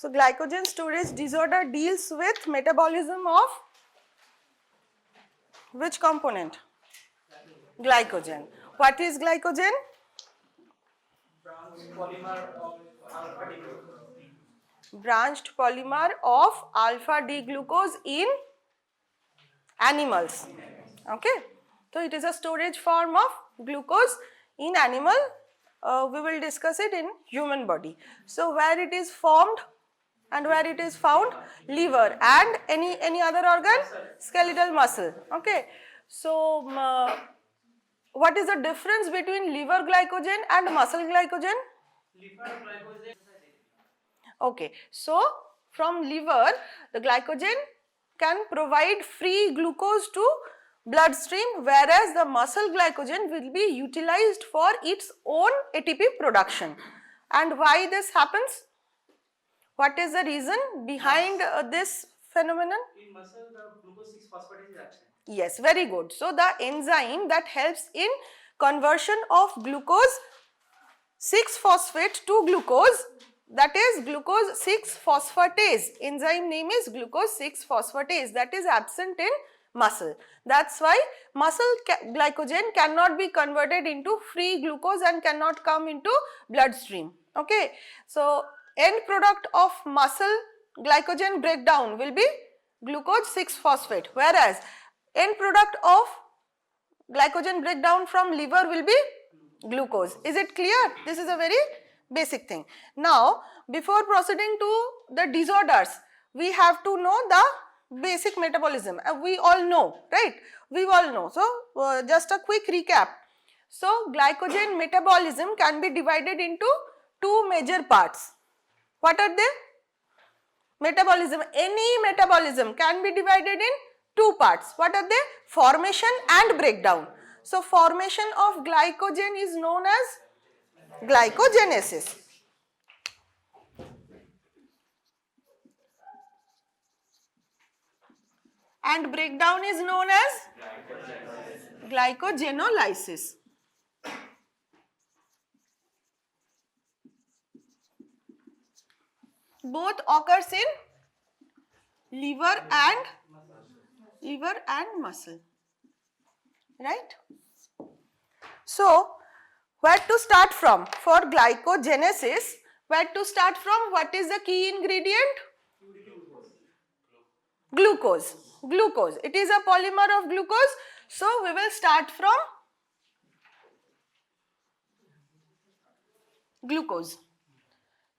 So glycogen storage disorder deals with metabolism of which component? Glycogen. What is glycogen? Branched polymer of alpha D glucose in animals. Okay, so it is a storage form of glucose in animal. We will discuss it in human body. So where it is formed and where it is found? Liver and any other organ? Skeletal muscle. Okay, so what is the difference between liver glycogen and muscle glycogen? Okay, so from liver, the glycogen can provide free glucose to bloodstream, whereas the muscle glycogen will be utilized for its own ATP production. And why this happens? What is the reason behind this phenomenon? In muscle, the glucose 6-phosphatase is absent. Yes, very good. So the enzyme that helps in conversion of glucose 6-phosphate to glucose, that is glucose 6-phosphatase. Enzyme name is glucose 6-phosphatase, that is absent in muscle. That's why muscle glycogen cannot be converted into free glucose and cannot come into bloodstream. Okay, so end product of muscle glycogen breakdown will be glucose 6-phosphate, whereas end product of glycogen breakdown from liver will be glucose. Is it clear? This is a very basic thing. Now, before proceeding to the disorders, we have to know the basic metabolism. We all know, right? We all know. So, just a quick recap. So, glycogen metabolism can be divided into two major parts. What are they? Metabolism, any metabolism can be divided in two parts. What are they? Formation and breakdown. So, formation of glycogen is known as glycogenesis. And breakdown is known as glycogenolysis. Both occurs in liver and muscle, right? So, where to start from? For glycogenesis, where to start from? What is the key ingredient? Glucose. Glucose. It is a polymer of glucose. So, we will start from glucose.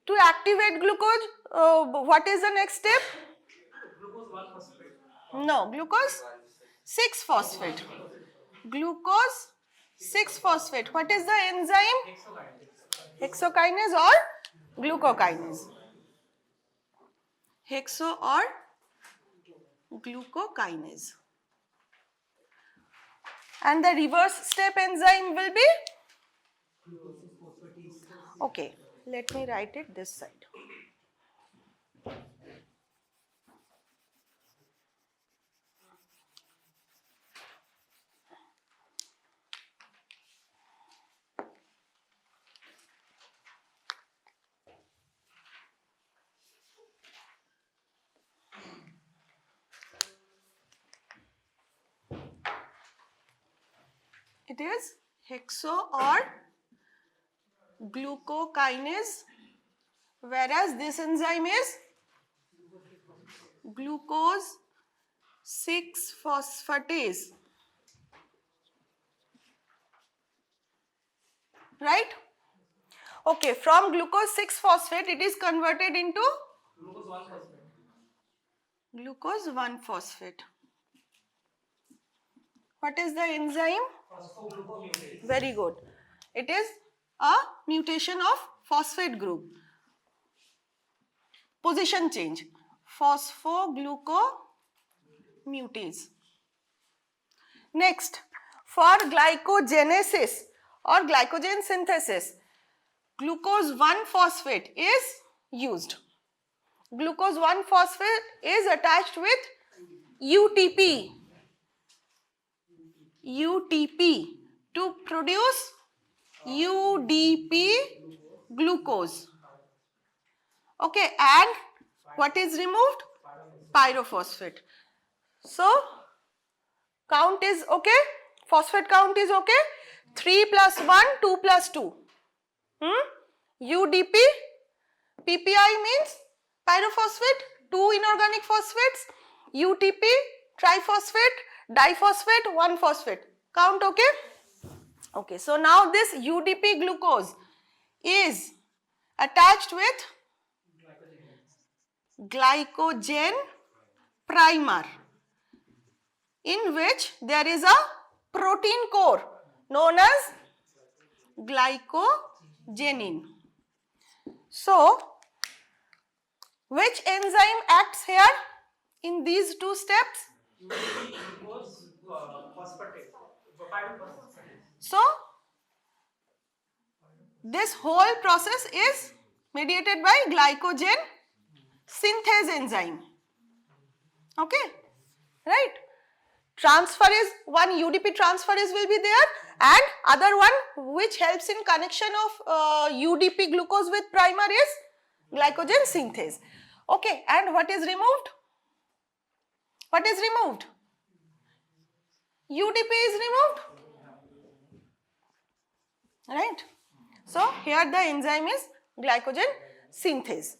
To activate glucose, what is the next step? Glucose 1-phosphate. No, glucose 6-phosphate. Glucose 6-phosphate. What is the enzyme? Hexokinase or glucokinase. Hexo or glucokinase. And the reverse step enzyme will be? Okay, let me write it this side. It is hexo or glucokinase, whereas this enzyme is glucose 6-phosphatase. Right? Okay, from glucose 6-phosphate it is converted into Glucose 1-phosphate. glucose 1-phosphate. What is the enzyme? Phosphoglucomutase. Very good. It is a mutation of phosphate group. Position change. Phosphoglucomutase. Next, for glycogenesis or glycogen synthesis, glucose 1-phosphate is used. Glucose 1-phosphate is attached with UTP. UTP to produce UDP glucose. Okay, and what is removed? Pyrophosphate. So count is okay, phosphate count is okay. 3 plus 1, 2 plus 2. UDP, PPI means pyrophosphate, 2 inorganic phosphates, UTP, triphosphate, diphosphate, 1 phosphate. Count okay? Okay, so now this UDP glucose is attached with glycogen primer, in which there is a protein core known as glycogenin. So, which enzyme acts here in these two steps? Glucose phosphatase. Pyrophosphate. So, this whole process is mediated by glycogen synthase enzyme. Okay, right? Transferase, one UDP transferase will be there, and other one which helps in connection of UDP glucose with primer is glycogen synthase. Okay, and what is removed? What is removed? UDP is removed, right? So here the enzyme is glycogen synthase.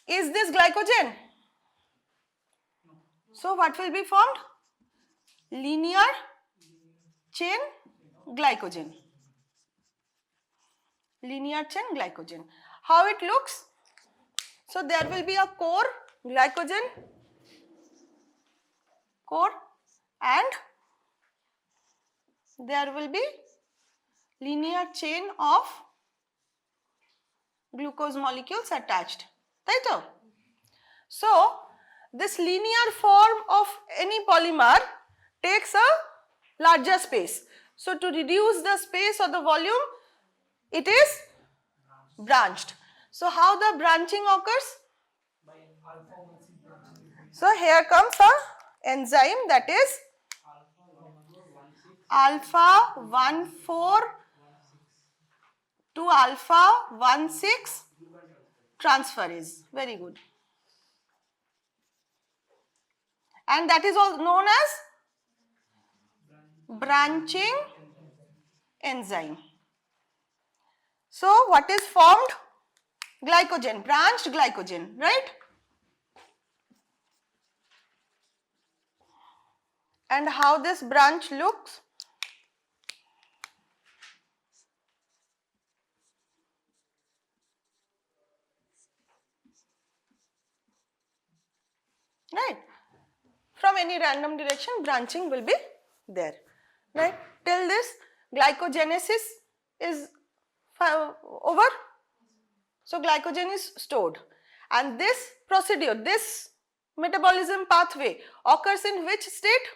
Is this glycogen? So what will be formed? Linear chain glycogen. Linear chain glycogen. How it looks? So there will be a core, glycogen core, and there will be linear chain of glucose molecules attached. Right? So this linear form of any polymer takes a larger space. So to reduce the space or the volume, it is branched. So how the branching occurs? So here comes a enzyme, that is alpha 1,4 to alpha 1,6 transferase. Very good. And that is all known as branching enzyme. So what is formed? Glycogen, branched glycogen, right? And how this branch looks? Right? From any random direction, branching will be there, right? Till this glycogenesis is over. So glycogen is stored, and this procedure, this metabolism pathway occurs in which state?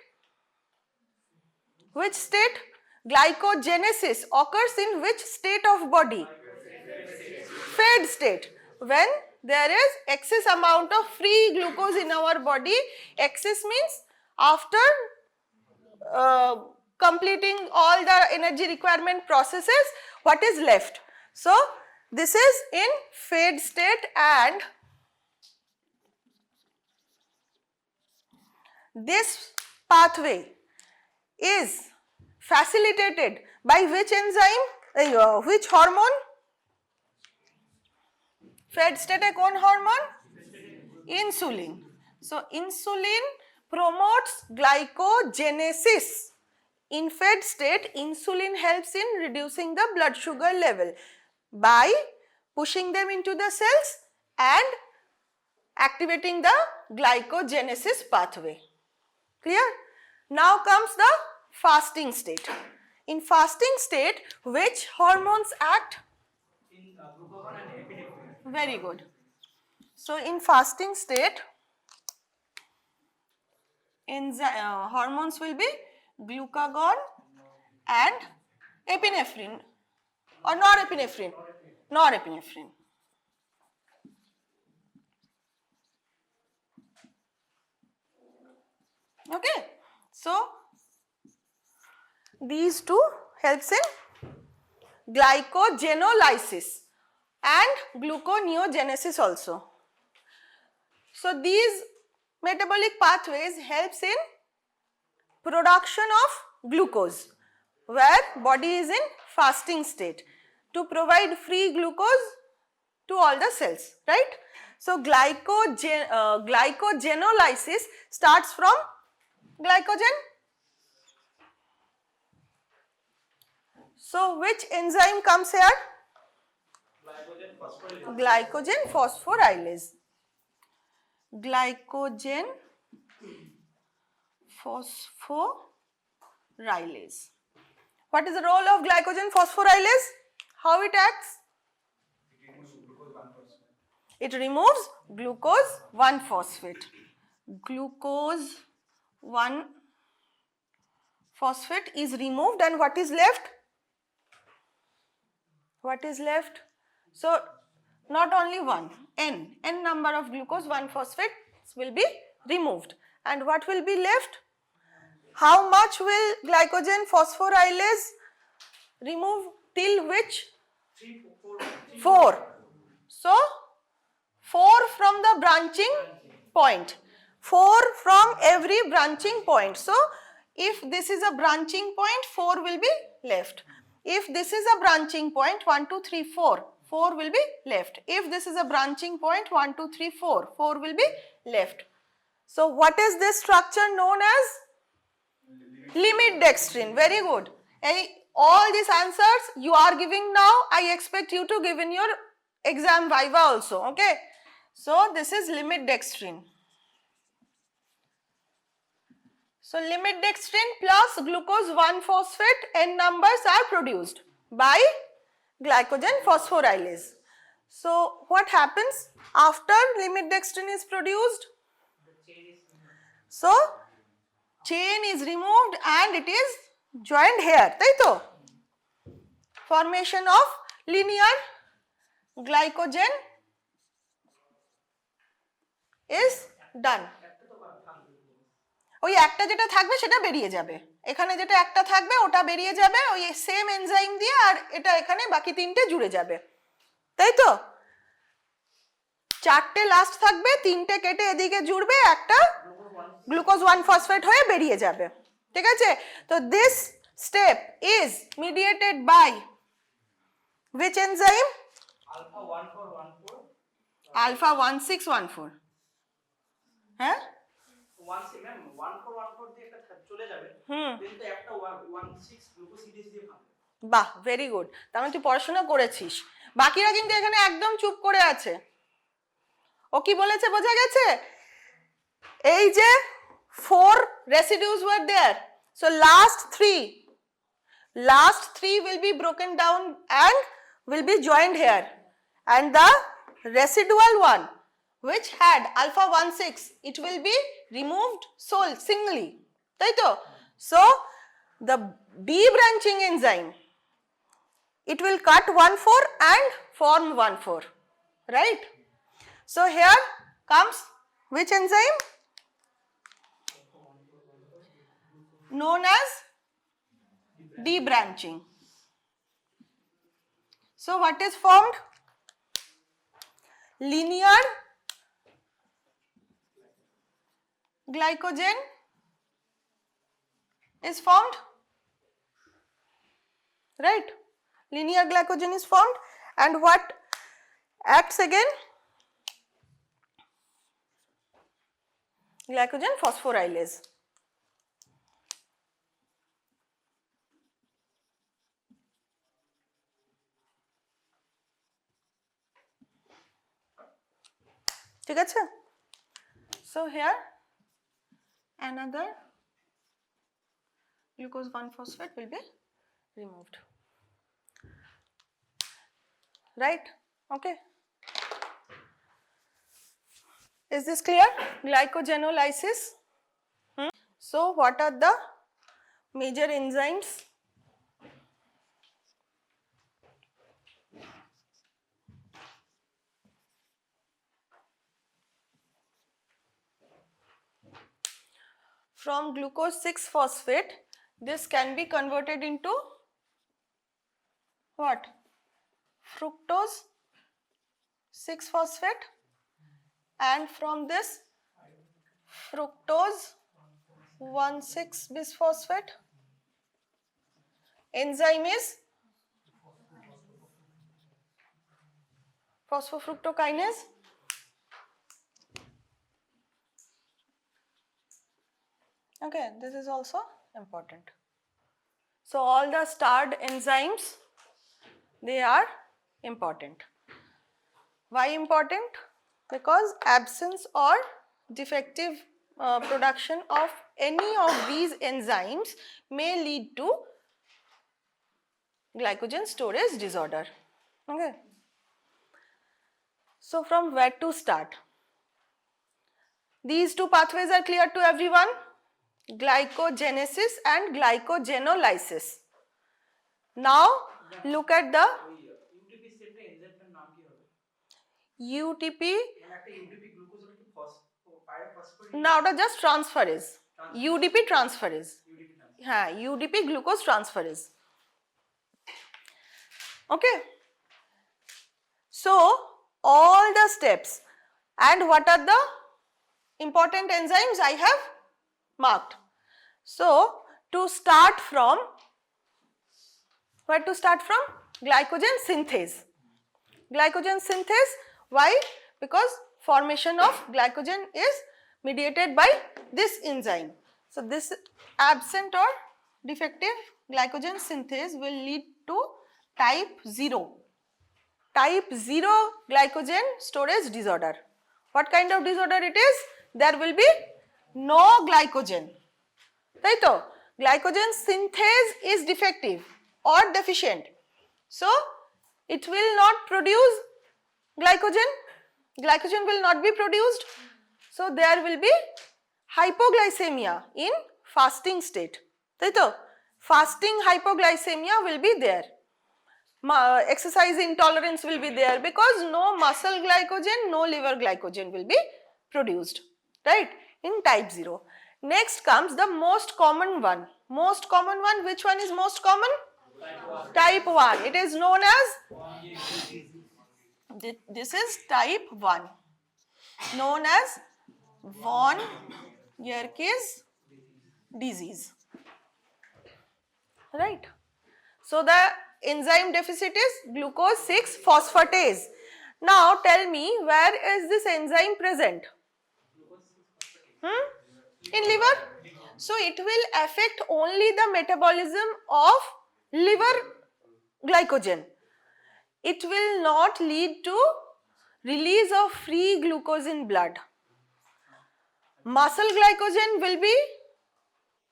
Which state? Glycogenesis occurs in which state of body? Fed state. When there is excess amount of free glucose in our body. Excess means after completing all the energy requirement processes, what is left? So this is in fed state, and this pathway is facilitated by which enzyme? Which hormone? Fed state e kon hormone? Insulin. So insulin promotes glycogenesis. In fed state, insulin helps in reducing the blood sugar level by pushing them into the cells and activating the glycogenesis pathway. Clear? Now comes the fasting state. In fasting state, which hormones act? In glucagon and epinephrine. Very good. So in fasting state, hormones will be glucagon and epinephrine or norepinephrine. Norepinephrine. Okay. So these two helps in glycogenolysis and gluconeogenesis also. So these metabolic pathways helps in production of glucose where body is in fasting state to provide free glucose to all the cells, right? So glycogenolysis starts from glycogen. So which enzyme comes here? Glycogen phosphorylase. Glycogen phosphorylase. What is the role of glycogen phosphorylase? How it acts? It removes glucose 1-phosphate. Glucose 1-phosphate is removed and what is left? What is left? So not only one, n number of glucose 1-phosphate will be removed. And what will be left? How much will glycogen phosphorylase remove till which? 4. So 4 from the branching point. 4 from every branching point. So if this is a branching point, 4 will be left. If this is a branching point, 1, 2, 3, 4, 4 will be left. If this is a branching point, 1, 2, 3, 4, 4 will be left. So what is this structure known as? Limit dextrin. Very good. All these answers you are giving now, I expect you to give in your exam viva also. Okay. So this is limit dextrin. So limit dextrin plus glucose 1-phosphate n numbers are produced by glycogen phosphorylase. So what happens after limit dextrin is produced? So chain is removed and it is joined here, taito? Formation of linear glycogen is done. ওই একটা যেটা থাকবে সেটা বেরিয়ে যাবে, এখানে যেটা একটা থাকবে ওটা বেরিয়ে যাবে ওই সেম এনজাইম দিয়ে, আর এটা এখানে বাকি তিনটে জুড়ে যাবে, তাই তো? চারটে লাস্ট থাকবে, তিনটে কেটে এদিকে জুড়বে, একটা গ্লুকোজ 1-phosphate হয়ে বেরিয়ে যাবে, ঠিক আছে? তো this step is mediated by which enzyme? Alpha 1614. হ্যাঁ 1414 দিয়ে একটা চলে যাবে, কিন্তু একটা 16 গ্লুকোসিডেজ দিয়ে ভাঙবে। বাহ, ভেরি গুড। তার মানে তুই পড়াশোনা করেছিস। বাকিরা কিন্তু এখানে একদম চুপ করে আছে। ও কি বলেছে বোঝা গেছে? এই যে 4 residues were there, so last 3 will be broken down and will be joined here, and the residual one which had alpha 16, it will be removed singly, তাই তো? So the B branching enzyme, it will cut 1,4 and form 1,4, right? So here comes which enzyme? Known as debranching. So what is formed? Linear glycogen is formed, right? Linear glycogen is formed, and what acts again? Glycogen phosphorylase. ঠিক আছে? So here another glucose 1-phosphate will be removed, right? Okay, is this clear? Glycogenolysis. So what are the major enzymes? From glucose 6-phosphate, this can be converted into what? Fructose 6-phosphate, and from this fructose 1,6-bisphosphate. Enzyme is phosphofructokinase. Okay, this is also important. So all the starred enzymes, they are important. Why important? Because absence or defective production of any of these enzymes may lead to glycogen storage disorder. Okay. So from where to start? These two pathways are clear to everyone: glycogenesis and glycogenolysis. Now look at the UTP সেটটা এনজাইমটার নাম কি হবে? UTP. মানে একটা UTP glucose ওটা কি pyrophosphate না, ওটা just transferase, UDP transferase. UTP না হ্যাঁ, UDP glucose transferase. Okay, so all the steps, and what are the important enzymes I have marked. So to start from, where to start from? Glycogen synthase. Glycogen synthase, why? Because formation of glycogen is mediated by this enzyme. So this absent or defective glycogen synthase will lead to type 0. Type 0 glycogen storage disorder. What kind of disorder it is? There will be no glycogen. Right? Glycogen synthase is defective or deficient. So it will not produce glycogen. Glycogen will not be produced. So there will be hypoglycemia in fasting state. Right? Fasting hypoglycemia will be there. Exercise intolerance will be there because no muscle glycogen, no liver glycogen will be produced, right, in type 0. Next comes the most common one. Most common one, which one is most common? Type 1. It is known as, this is type 1, known as von Yerkes disease, right? So the enzyme deficit is glucose 6-phosphatase. Now tell me, where is this enzyme present? In liver. So it will affect only the metabolism of liver glycogen. It will not lead to release of free glucose in blood. Muscle glycogen will be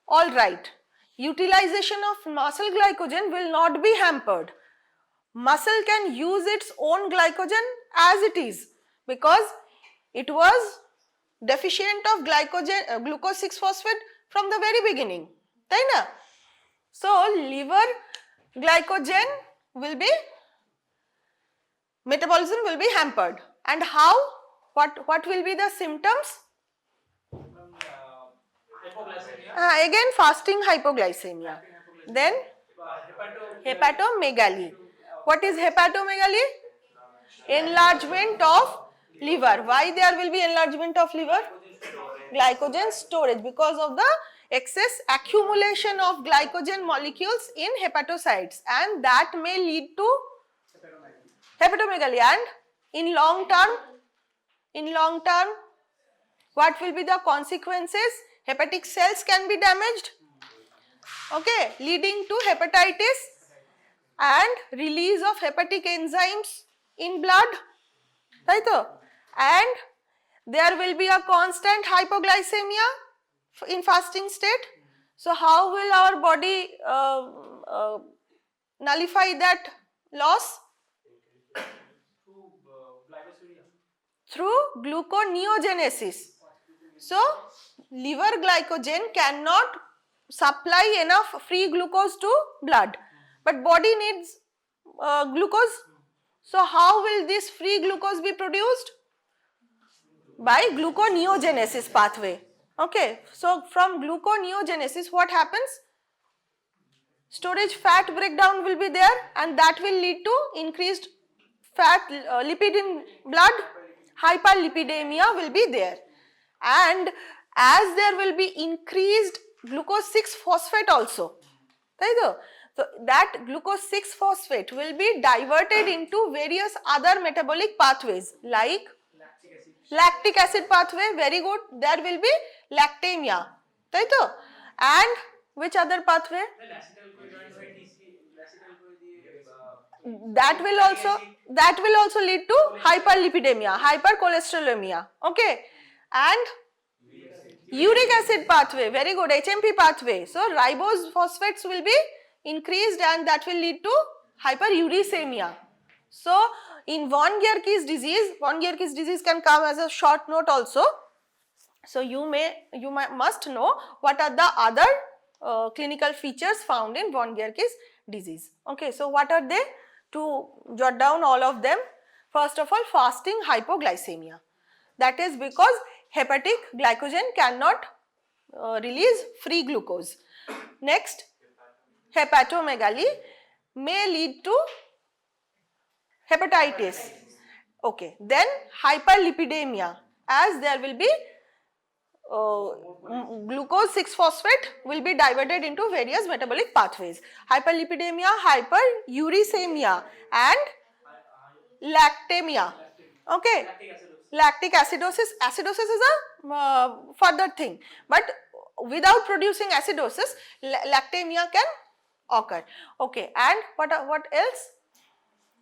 all right. Utilization of muscle glycogen will not be hampered. Muscle can use its own glycogen as it is because it was deficient of glucose 6-phosphate from the very beginning. Right? So liver glycogen will be, metabolism will be hampered. And how? What will be the symptoms? hypoglycemia. Again fasting hypoglycemia. Then hepatomegaly. What is hepatomegaly? Enlargement of liver. Why there will be enlargement of liver? Glycogen storage, because of the excess accumulation of glycogen molecules in hepatocytes, and that may lead to hepatomegaly. And in long term, what will be the consequences? Hepatic cells can be damaged, okay, leading to hepatitis and release of hepatic enzymes in blood, right? And there will be a constant hypoglycemia in fasting state. So how will our body nullify that loss? Through gluconeogenesis. So liver glycogen cannot supply enough free glucose to blood, but body needs glucose. So how will this free glucose be produced? By gluconeogenesis pathway. Okay, so from gluconeogenesis what happens? Storage fat breakdown will be there, and that will lead to increased fat lipid in blood, hyperlipidemia will be there. And as there will be increased glucose 6 phosphate also, so that glucose 6 phosphate will be diverted into various other metabolic pathways like lactic acid pathway, very good, there will be lactemia, and which other pathway? That will also lead to hyperlipidemia, hypercholesterolemia, okay, and uric acid pathway, very good, HMP pathway. So ribose phosphates will be increased and that will lead to hyperuricemia. So in von Gerke's disease can come as a short note also. So you must know what are the other clinical features found in von Gerke's disease. Okay, so what are they? To jot down all of them. First of all, fasting hypoglycemia. That is because hepatic glycogen cannot release free glucose. Next, hepatomegaly may lead to hepatitis. Okay, then hyperlipidemia, as there will be glucose 6 phosphate will be diverted into various metabolic pathways. Hyperlipidemia, hyperuricemia and lactemia. Okay, lactic acidosis. Acidosis is a further thing, but without producing acidosis, lactemia can occur. Okay, and what else?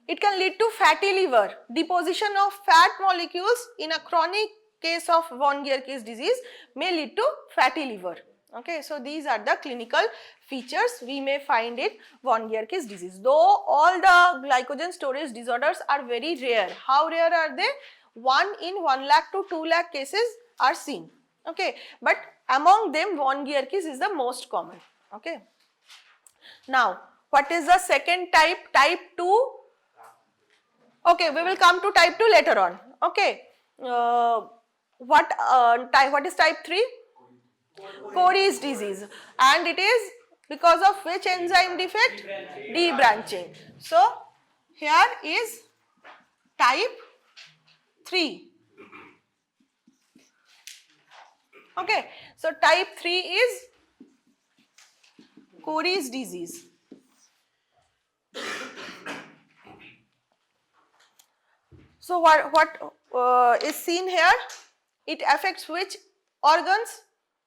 It can lead to fatty liver, deposition of fat molecules in a chronic case of von Gerke's disease may lead to fatty liver. Okay, so these are the clinical features we may find in von Gerke's disease. Though all the glycogen storage disorders are very rare. How rare are they? 1 in 1 lakh to 2 lakh cases are seen. Okay, but among them von Gerke's is the most common. Okay. Now, what is the second type? Type 2. Okay, we will come to type 2 later on. Okay. What is type 3? Cory's disease, and it is because of which enzyme defect? Debranching. So here is type 3. Okay, so type 3 is Cory's disease. So what is seen here? It affects which organs?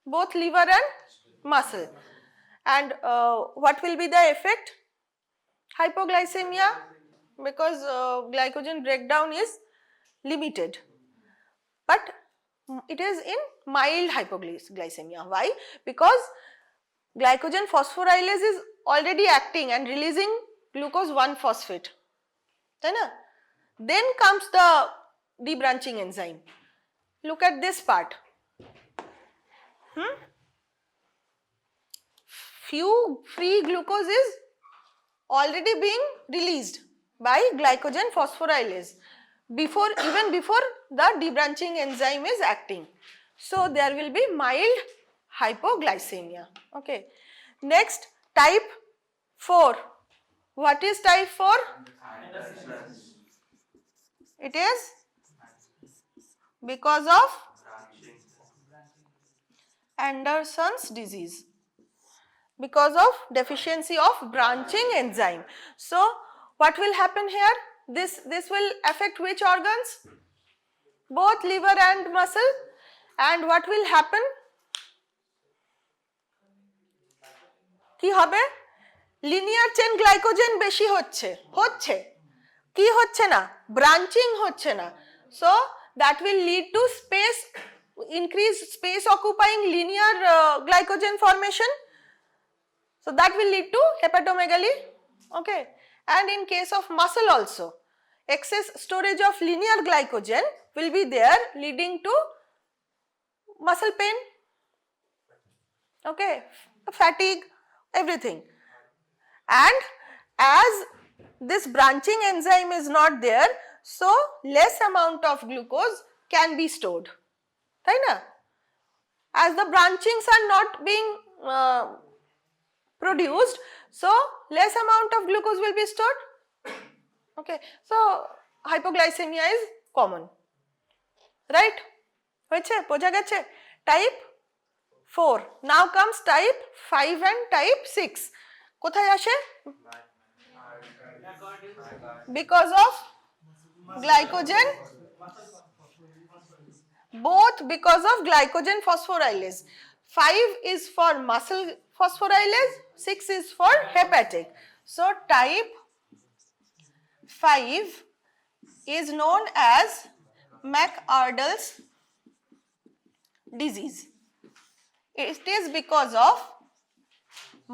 Both liver and muscle. And what will be the effect? Hypoglycemia, because glycogen breakdown is limited. But it is in mild hypoglycemia. Why? Because glycogen phosphorylase is already acting and releasing glucose 1-phosphate. Then comes the debranching enzyme. Look at this part. Few free glucose is already being released by glycogen phosphorylase even before the debranching enzyme is acting. So there will be mild hypoglycemia. Okay. Next, type 4. What is type 4? It is because of Anderson's disease, because of deficiency of branching enzyme. So what will happen here? This will affect which organs? Both liver and muscle. And what will happen? কি হবে? Linear chain glycogen বেশি হচ্ছে কি হচ্ছে না? Branching হচ্ছে না। So that will lead to increased space occupying linear glycogen formation. So that will lead to hepatomegaly. Okay, and in case of muscle also, excess storage of linear glycogen will be there, leading to muscle pain. Okay, fatigue, everything. And as this branching enzyme is not there, so less amount of glucose can be stored. As the branchings are not being produced, so less amount of glucose will be stored. Okay, so hypoglycemia is common. Right? হয়েছে? বোঝা গেছে? Type 4. Now comes type 5 and type 6. কোথায় আসে? Because of glycogen, both because of glycogen phosphorylase. 5 is for muscle phosphorylase, 6 is for hepatic. So type 5 is known as McArdle's disease. It is because of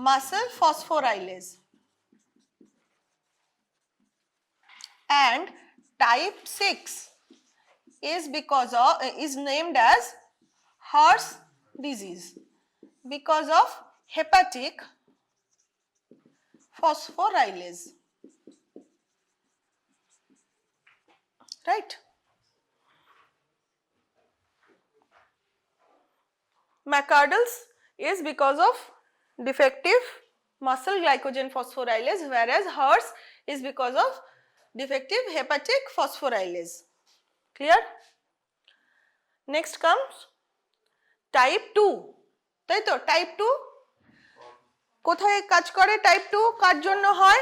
muscle phosphorylase. And type 6 is because of is named as Hirsch disease because of hepatic phosphorylase. Right? McArdle's is because of defective muscle glycogen phosphorylase, whereas Hirsch is because of defective hepatic phosphorylase. Clear? Next comes type 2. তাই তো type 2 কোথায় কাজ করে? type 2 কার জন্য হয়?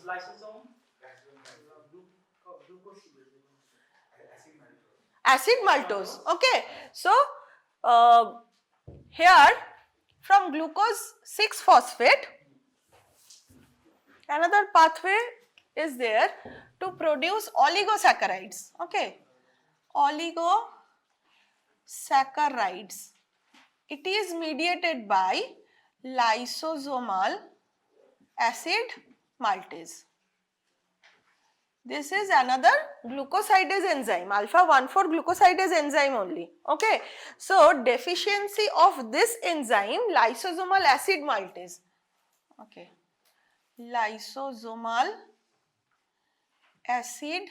Lysosome, Acid maltose. Okay, so here from glucose 6 phosphate another pathway is there to produce oligosaccharides. Okay, oligosaccharides. It is mediated by lysosomal acid maltase. This is another glucosidase enzyme, alpha 1,4 glucosidase enzyme only. Okay, so deficiency of this enzyme, lysosomal acid maltase. Okay, lysosomal acid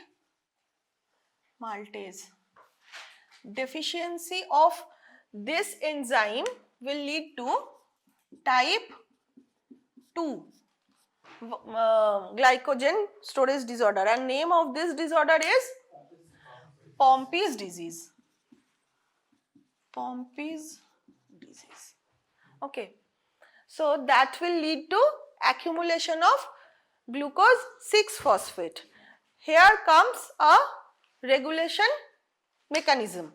maltase. Deficiency of this enzyme will lead to type 2 glycogen storage disorder, and name of this disorder is Pompe's disease. Pompe's disease. Okay, so that will lead to accumulation of glucose 6 phosphate. Here comes a regulation mechanism.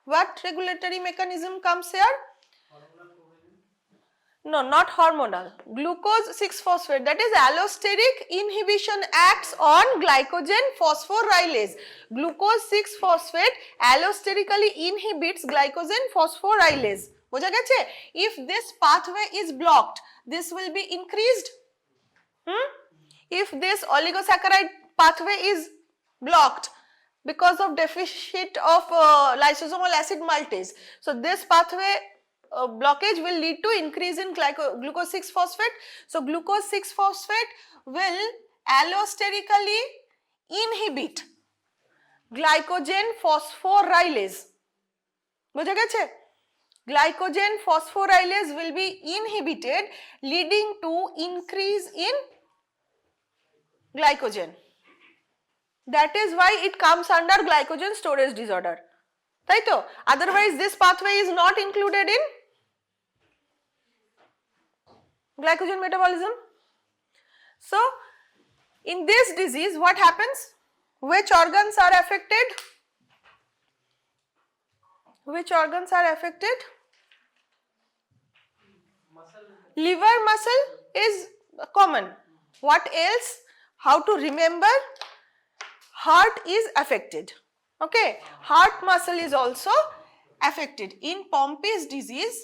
What regulatory mechanism comes here? No, not hormonal. Glucose 6 phosphate, that is allosteric inhibition acts on glycogen phosphorylase. Glucose 6 phosphate allosterically inhibits glycogen phosphorylase. বোঝা গেছে? If this pathway is blocked, this will be increased. If this oligosaccharide pathway is blocked because of deficit of lysosomal acid maltase, so this pathway blockage will lead to increase in glucose 6 phosphate. So glucose 6 phosphate will allosterically inhibit glycogen phosphorylase. বোঝা গেছে? Glycogen phosphorylase will be inhibited, leading to increase in glycogen. That is why it comes under glycogen storage disorder. তাই তো? Otherwise this pathway is not included in glycogen metabolism. So in this disease what happens? Which organs are affected? Which organs are affected? Liver muscle is common. What else? How to remember? Heart is affected. Okay, heart muscle is also affected. In Pompe's disease,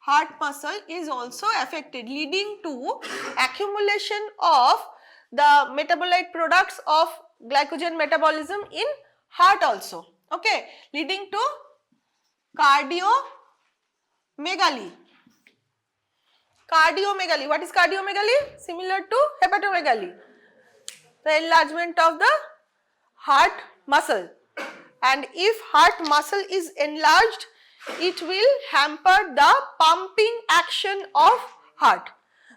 heart muscle is also affected, leading to accumulation of the metabolite products of glycogen metabolism in heart also. Okay, leading to cardiomegaly. Cardiomegaly. What is cardiomegaly? Similar to hepatomegaly. The enlargement of the heart muscle. And if heart muscle is enlarged, it will hamper the pumping action of heart.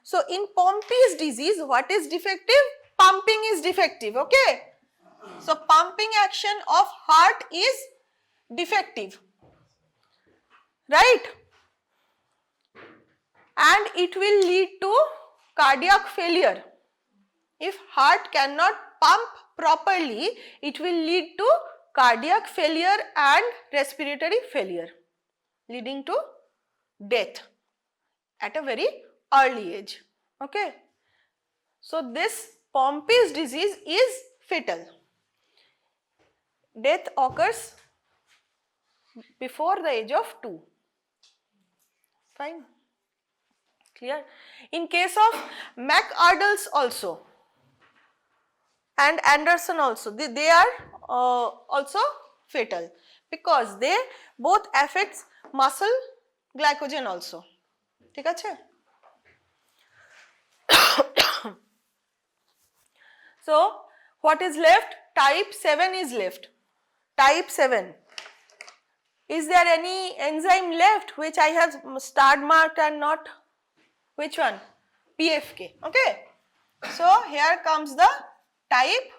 So in Pompe's disease, what is defective? pumping is defective, okay? So pumping action of heart is defective, right? And it will lead to cardiac failure. If heart cannot pump properly, it will lead to cardiac failure and respiratory failure, leading to death at a very early age, okay? So this Pompey's disease is fatal. Death occurs before the age of 2. Fine. Clear? In case of McArdle's also and Anderson also, they are also fatal because they both affects muscle glycogen also. ঠিক আছে? So what is left? Type 7 is left. Type 7. Is there any enzyme left which I have star marked and not? Which one? PFK. Okay. So here comes the type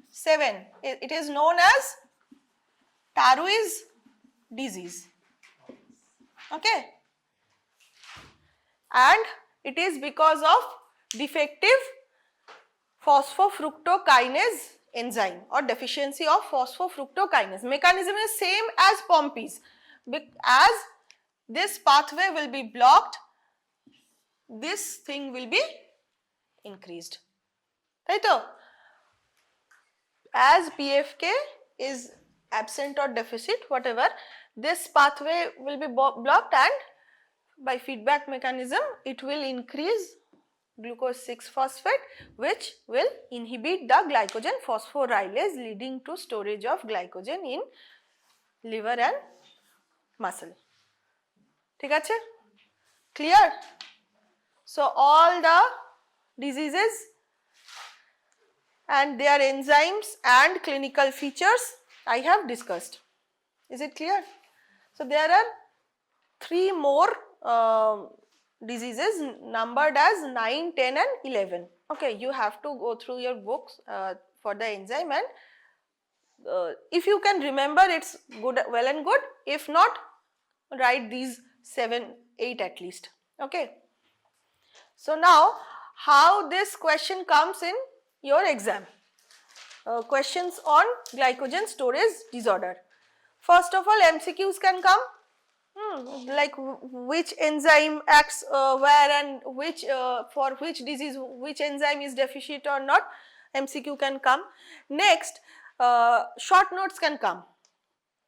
7. It is known as Tarwe's disease. Okay. And it is because of defective phosphofructokinase enzyme or deficiency of phosphofructokinase. Mechanism is same as Pompey's. As this pathway will be blocked, this thing will be increased. Right? As PFK is absent or deficit, whatever, this pathway will be blocked and by feedback mechanism it will increase glucose 6-phosphate, which will inhibit the glycogen phosphorylase, leading to storage of glycogen in liver and muscle. ঠিক আছে? Clear? So all the diseases and their enzymes and clinical features I have discussed. Is it clear? So there are 3 more diseases numbered as 9, 10 and 11. Okay, you have to go through your books for the enzyme and if you can remember, it's good, well and good. If not, write these 7, 8 at least. Okay. So now how this question comes in your exam? Questions on glycogen storage disorder. First of all, MCQs can come. Like which enzyme acts where and which for which disease which enzyme is deficient or not, MCQ can come. Next, short notes can come.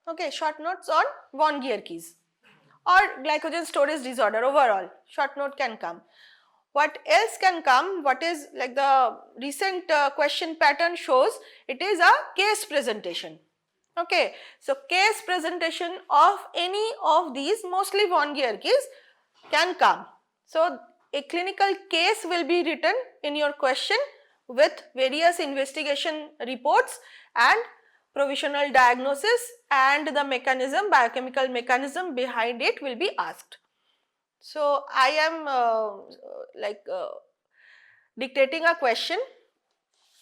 Okay, short notes on von Gierke's or glycogen storage disorder overall, short note can come. What else can come? What is like the recent question pattern shows, it is a case presentation. Okay, so case presentation of any of these, mostly von Gierke's, can come. So a clinical case will be written in your question with various investigation reports and provisional diagnosis, and the mechanism, biochemical mechanism behind it will be asked. So I am dictating a question,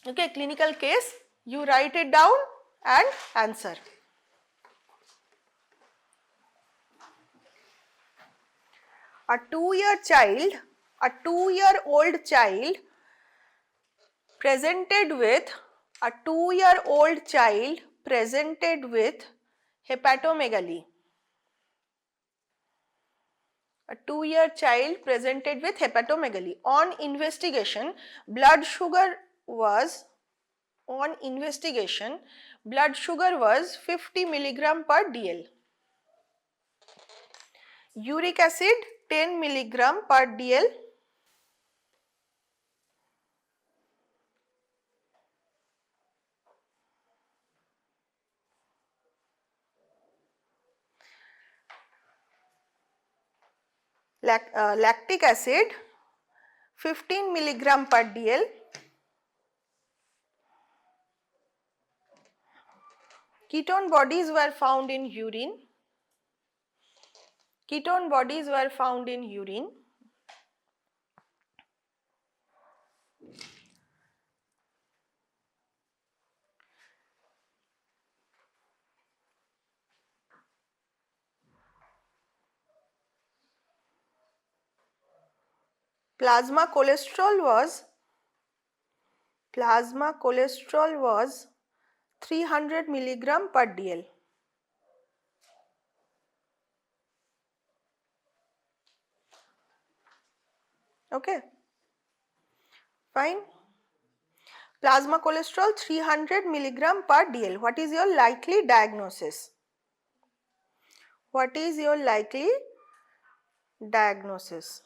okay, clinical case, you write it down and answer. A 2-year-old child presented with hepatomegaly. A 2-year child presented with hepatomegaly. On investigation, blood sugar was 50 milligram per dl. Uric acid 10 milligram per dl. Lactic acid 15 milligram per dl. Ketone bodies were found in urine. plasma cholesterol was 300 milligram per dl. Okay, fine. Plasma cholesterol 300 milligram per dl. What is your likely diagnosis? What is your likely diagnosis?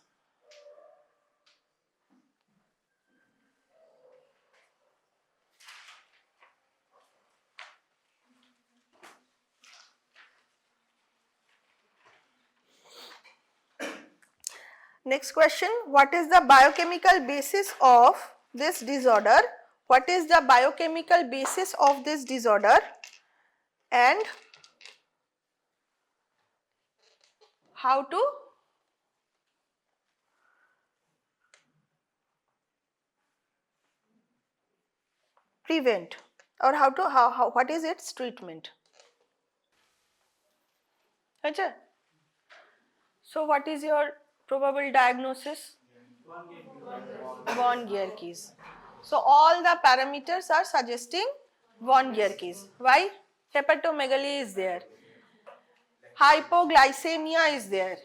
Next question, what is the biochemical basis of this disorder? What is the biochemical basis of this disorder? And how to prevent, or what is its treatment? Achha. So what is your probable diagnosis? Von Gierke's. So all the parameters are suggesting von Gierke's. Why? Hepatomegaly is there, hypoglycemia is there,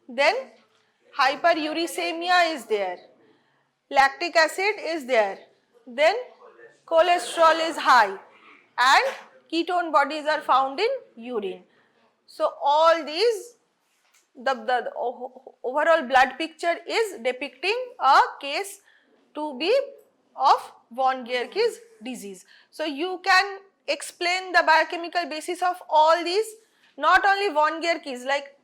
then hyperuricemia is there, lactic acid is there, then cholesterol is high, and ketone bodies are found in urine. So all these, the overall blood picture is depicting a case to be of von Gierke's disease. So you can explain the biochemical basis of all these, not only von Gierke's, like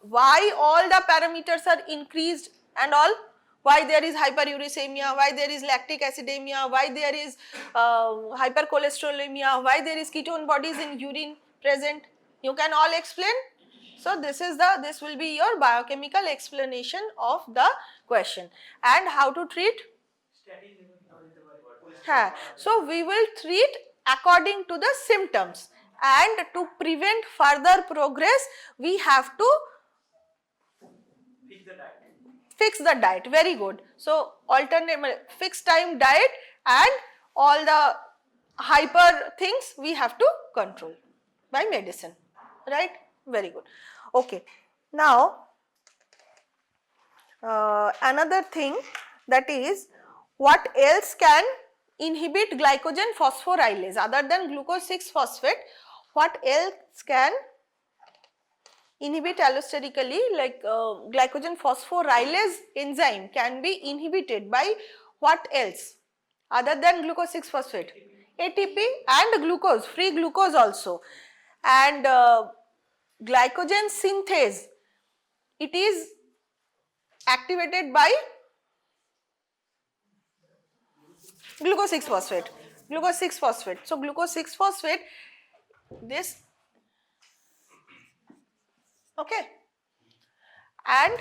why all the parameters are increased and all, why there is hyperuricemia, why there is lactic acidemia, why there is hypercholesterolemia, why there is ketone bodies in urine present. You can all explain. So this will be your biochemical explanation of the question. And how to treat? So we will treat according to the symptoms, and to prevent further progress we have to fix the diet. Very good. So alternate fixed time diet, and all the hyper things we have to control by medicine, right? Very good. Okay, now another thing, that is, what else can inhibit glycogen phosphorylase other than glucose 6-phosphate? What else can inhibit allosterically, like glycogen phosphorylase enzyme can be inhibited by what else other than glucose 6-phosphate? ATP and glucose, free glucose also. And glycogen synthase, it is activated by glucose 6-phosphate. Glucose 6-phosphate. So glucose 6-phosphate, this, okay, and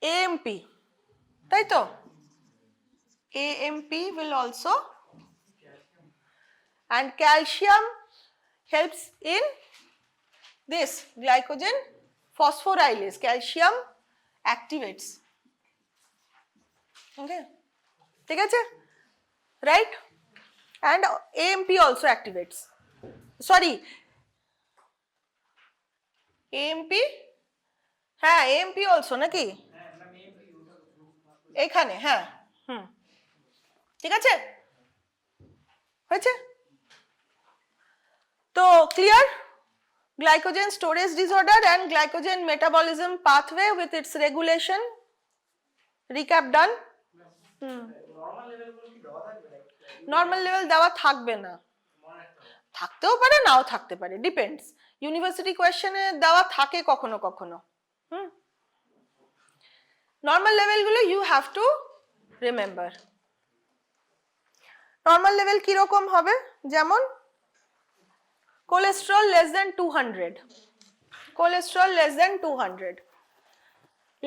AMP, right? AMP will also, and calcium helps in this glycogen phosphorylase. Calcium activates. Okay, ঠিক আছে, right? And AMP also activates. Sorry, AMP, হ্যাঁ AMP also নাকি এখানে, হ্যাঁ, ঠিক আছে, হয়েছে তো clear? Glycogen storage disorder and glycogen metabolism pathway with its regulation. Recap done? Normal level দেওয়া থাকবে না, থাকতেও পারে নাও থাকতে পারে, ডিপেন্ডস। ইউনিভার্সিটি কোয়েশ্চেনে দেওয়া থাকে কখনো কখনো। নর্মাল লেভেলগুলো you have to remember. Normal level কিরকম হবে? যেমন cholesterol less than 200, cholesterol less than 200,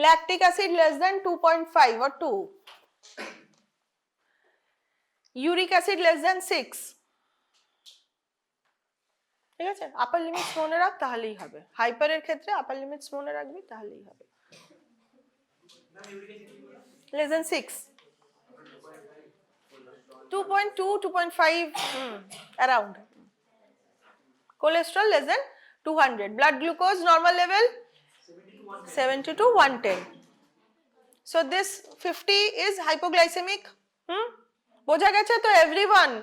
lactic acid less than 2.5 or 2, uric acid less than 6, ঠিক আছে? আপার লিমিটস মনে রাখ, তাহলেই হবে। হাইপারের ক্ষেত্রে আপার লিমিটস মনে রাখবি, তাহলেই হবে। less than 6. 2.2, 2.5, around. Cholesterol less than 200. Blood glucose normal level 70 to 110. So this 50 is hypoglycemic. বোঝা গেছে তো everyone?